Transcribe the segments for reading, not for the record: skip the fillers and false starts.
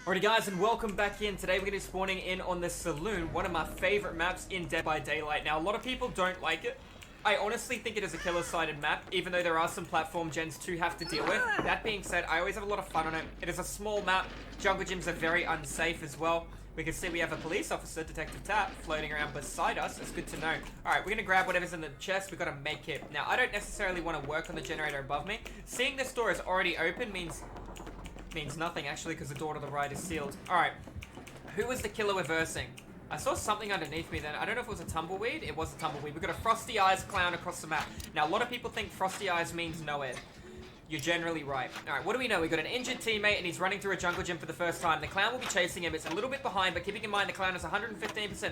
Alrighty guys, and welcome back in. Today we're going to be spawning in on the Saloon, one of my favorite maps in Dead by Daylight. Now, a lot of people don't like it. I honestly think it is a killer-sided map, even though there are some platform gens to have to deal with. That being said, I always have a lot of fun on it. It is a small map. Jungle gyms are very unsafe as well. We can see we have a police officer, Detective Tap, floating around beside us. It's good to know. Alright, we're going to grab whatever's in the chest. We've got to make it. Now, I don't necessarily want to work on the generator above me. Seeing this door is already open means nothing, actually, because the door to the right is sealed. Alright, who was the killer we're versing? I saw something underneath me then. I don't know if it was a tumbleweed. It was a tumbleweed. We've got a Frosty Eyes clown across the map. Now, a lot of people think Frosty Eyes means no-ed. You're generally right. Alright, what do we know? We've got an injured teammate and he's running through a jungle gym for the first time. The clown will be chasing him. It's a little bit behind, but keeping in mind the clown has 115%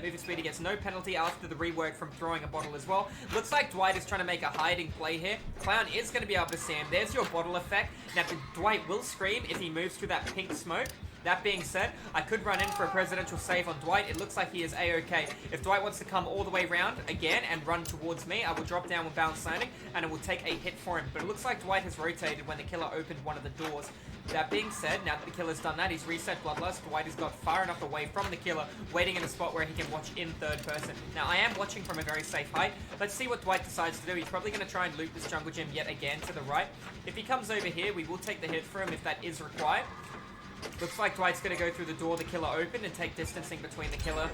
movement speed. He gets no penalty after the rework from throwing a bottle as well. Looks like Dwight is trying to make a hiding play here. Clown is going to be able to see him. There's your bottle effect. Now, Dwight will scream if he moves through that pink smoke. That being said, I could run in for a presidential save on Dwight. It looks like he is A-OK. If Dwight wants to come all the way around again and run towards me, I will drop down with balance landing and it will take a hit for him. But it looks like Dwight has rotated when the killer opened one of the doors. That being said, now that the killer's done that, he's reset Bloodlust. Dwight has got far enough away from the killer, waiting in a spot where he can watch in third person. Now, I am watching from a very safe height. Let's see what Dwight decides to do. He's probably going to try and loop this jungle gym yet again to the right. If he comes over here, we will take the hit for him if that is required. Looks like Dwight's going to go through the door the killer opened and take distancing between the killer.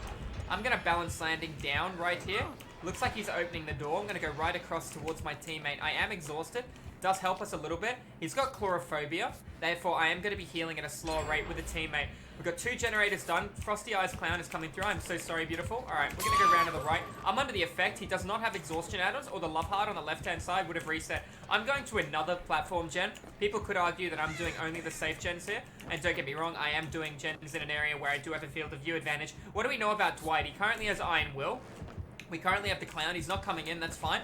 I'm going to balance landing down right here. Looks like he's opening the door. I'm going to go right across towards my teammate. I am exhausted. Does help us a little bit. He's got chlorophobia. Therefore, I am going to be healing at a slower rate with a teammate. We've got 2 generators done. Frosty Eyes Clown is coming through. I'm so sorry, beautiful. Alright, we're going to go around to the right. I'm under the effect. He does not have exhaustion add-ons, or the love heart on the left-hand side would have reset. I'm going to another platform gen. People could argue that I'm doing only the safe gens here. And don't get me wrong, I am doing gens in an area where I do have a field of view advantage. What do we know about Dwight? He currently has Iron Will. We currently have the clown. He's not coming in. That's fine.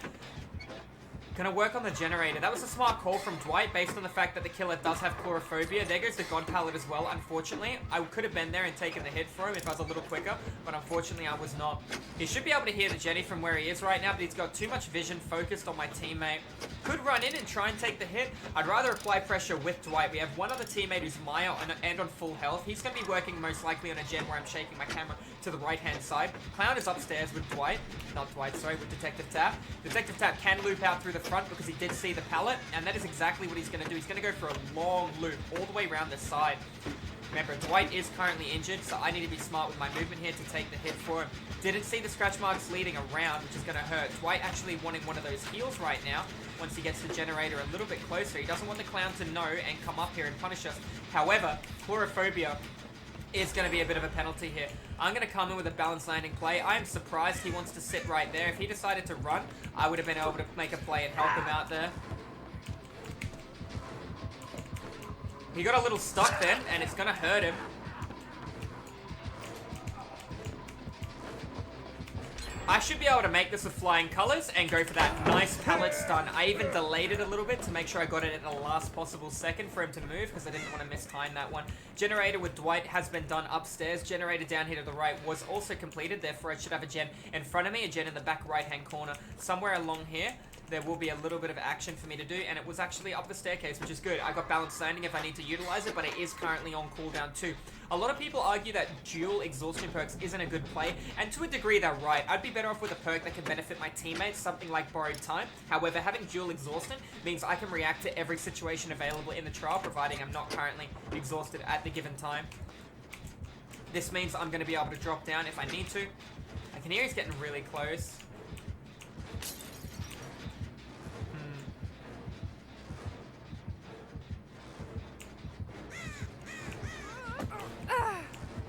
Gonna work on the generator. That was a smart call from Dwight based on the fact that the killer does have chlorophobia. There goes the God palette as well, unfortunately. I could have been there and taken the hit for him if I was a little quicker, but unfortunately I was not. He should be able to hear the Jenny from where he is right now, but he's got too much vision focused on my teammate. Could run in and try and take the hit. I'd rather apply pressure with Dwight. We have one other teammate who's Maya and on full health. He's going to be working most likely on a gen where I'm shaking my camera to the right-hand side. Clown is upstairs with Dwight. Not Dwight, sorry, with Detective Tap. Detective Tap can loop out through the front because he did see the pallet, and that is exactly what he's going to do. He's going to go for a long loop all the way around the side. Remember, Dwight is currently injured, so I need to be smart with my movement here to take the hit for him. Didn't see the scratch marks leading around, which is going to hurt. Dwight actually wanting one of those heals right now. Once he gets the generator a little bit closer, he doesn't want the clown to know and come up here and punish us. However, chlorophobia is going to be a bit of a penalty here. I'm going to come in with a balanced landing play. I am surprised he wants to sit right there. If he decided to run, I would have been able to make a play and help him out there. He got a little stuck then, and it's going to hurt him. I should be able to make this with flying colors and go for that nice pallet stun. I even delayed it a little bit to make sure I got it at the last possible second for him to move because I didn't want to mistime that one. Generator with Dwight has been done upstairs. Generator down here to the right was also completed. Therefore, I should have a gen in front of me, a gen in the back right-hand corner. Somewhere along here, there will be a little bit of action for me to do, and it was actually up the staircase, which is good. I got balanced landing if I need to utilize it, but it is currently on cooldown too. A lot of people argue that dual exhaustion perks isn't a good play, and to a degree they're right. I'd be better off with a perk that can benefit my teammates, something like borrowed time. However, having dual exhaustion means I can react to every situation available in the trial, providing I'm not currently exhausted at the given time. This means I'm going to be able to drop down if I need to. I can hear he's getting really close.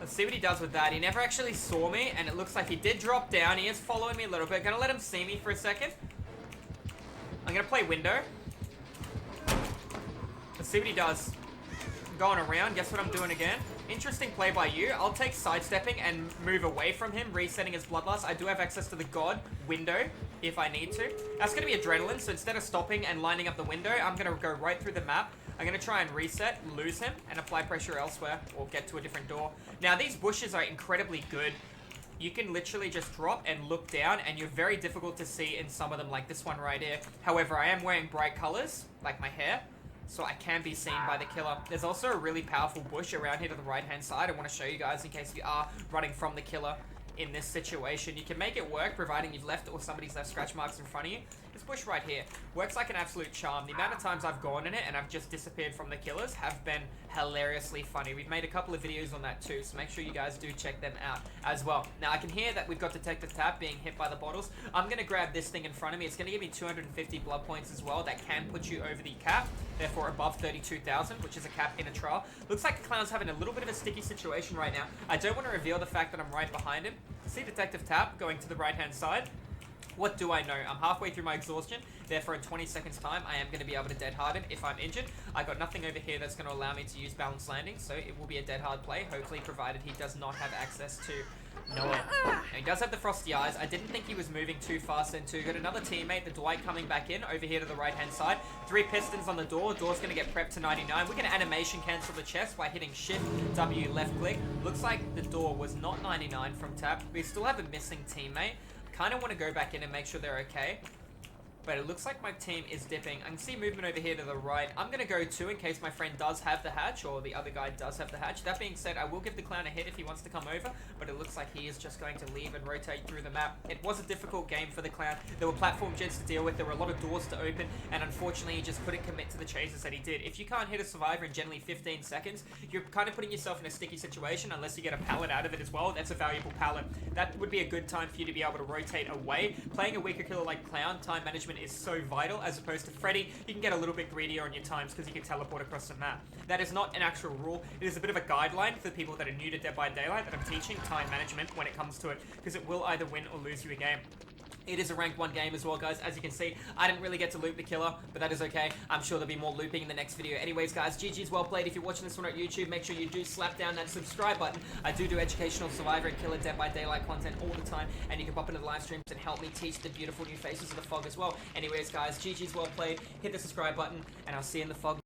Let's see what he does with that. He never actually saw me, and it looks like he did drop down. He is following me a little bit. Gonna let him see me for a second. I'm gonna play window. Let's see what he does. Going around. Guess what I'm doing again? Interesting play by you. I'll take sidestepping and move away from him, resetting his bloodlust. I do have access to the God window if I need to. That's gonna be adrenaline, so instead of stopping and lining up the window, I'm gonna go right through the map. I'm going to try and reset, lose him, and apply pressure elsewhere, or get to a different door. Now, these bushes are incredibly good. You can literally just drop and look down, and you're very difficult to see in some of them, like this one right here. However, I am wearing bright colors, like my hair. so I can be seen by the killer. There's also a really powerful bush around here to the right-hand side. I want to show you guys in case you are running from the killer in this situation. You can make it work providing you've left or somebody's left scratch marks in front of you. This bush right here works like an absolute charm. The amount of times I've gone in it and I've just disappeared from the killers have been hilariously funny. We've made a couple of videos on that too, so make sure you guys do check them out as well. Now I can hear that we've got Detective Tap being hit by the bottles. I'm going to grab this thing in front of me. It's going to give me 250 blood points as well. That can put you over the cap, therefore above 32,000, which is a cap in a trial. Looks like the clown's having a little bit of a sticky situation right now. I don't want to reveal the fact that I'm right behind him. See Detective Tap going to the right-hand side. What do I know? I'm halfway through my exhaustion, therefore in 20 seconds time I am going to be able to dead hard him if I'm injured. I got nothing over here that's going to allow me to use balanced landing, so it will be a dead hard play, hopefully provided he does not have access to Noah. Now, he does have the frosty eyes. I didn't think he was moving too fast then too. Got another teammate, the Dwight, coming back in over here to the right hand side. 3 pistons on the door. Door's going to get prepped to 99. We're going to animation cancel the chest by hitting Shift W left click. Looks like the door was not 99 from Tap. We still have a missing teammate. Kind of want to go back in and make sure they're okay, but it looks like my team is dipping. I can see movement over here to the right. I'm going to go too in case my friend does have the hatch, or the other guy does have the hatch. That being said, I will give the clown a hit if he wants to come over, but it looks like he is just going to leave and rotate through the map. It was a difficult game for the clown. There were platform gens to deal with. There were a lot of doors to open, and unfortunately he just couldn't commit to the chases that he did. If you can't hit a survivor in generally 15 seconds, you're kind of putting yourself in a sticky situation unless you get a pallet out of it as well. That's a valuable pallet. That would be a good time for you to be able to rotate away. Playing a weaker killer like clown, time management is so vital. As opposed to Freddy, you can get a little bit greedier on your times because you can teleport across the map. That is not an actual rule. It is a bit of a guideline for the people that are new to Dead by Daylight that I'm teaching time management when it comes to it, because it will either win or lose you a game. It is a rank 1 game as well, guys. As you can see, I didn't really get to loop the killer, but that is okay. I'm sure there'll be more looping in the next video. Anyways, guys, GG's well played. If you're watching this one on YouTube, make sure you do slap down that subscribe button. I do educational Survivor and Killer Dead by Daylight content all the time, and you can pop into the live streams and help me teach the beautiful new faces of the fog as well. Anyways, guys, GG's well played. Hit the subscribe button, and I'll see you in the fog.